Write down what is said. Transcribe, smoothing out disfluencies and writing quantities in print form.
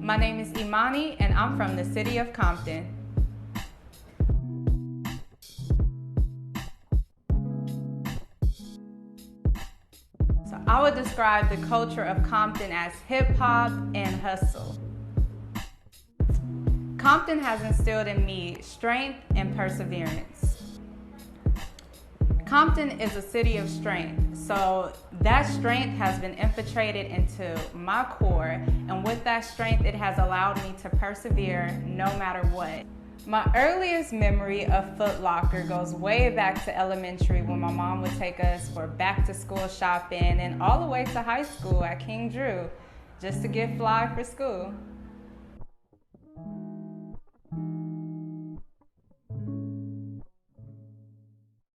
My name is Imani and I'm from the city of Compton. So I would describe the culture of Compton as hip hop and hustle. Compton has instilled in me strength and perseverance. Compton is a city of strength, so that strength has been infiltrated into my core, and with that strength, it has allowed me to persevere no matter what. My earliest memory of Foot Locker goes way back to elementary when my mom would take us for back to school shopping and all the way to high school at King Drew just to get fly for school.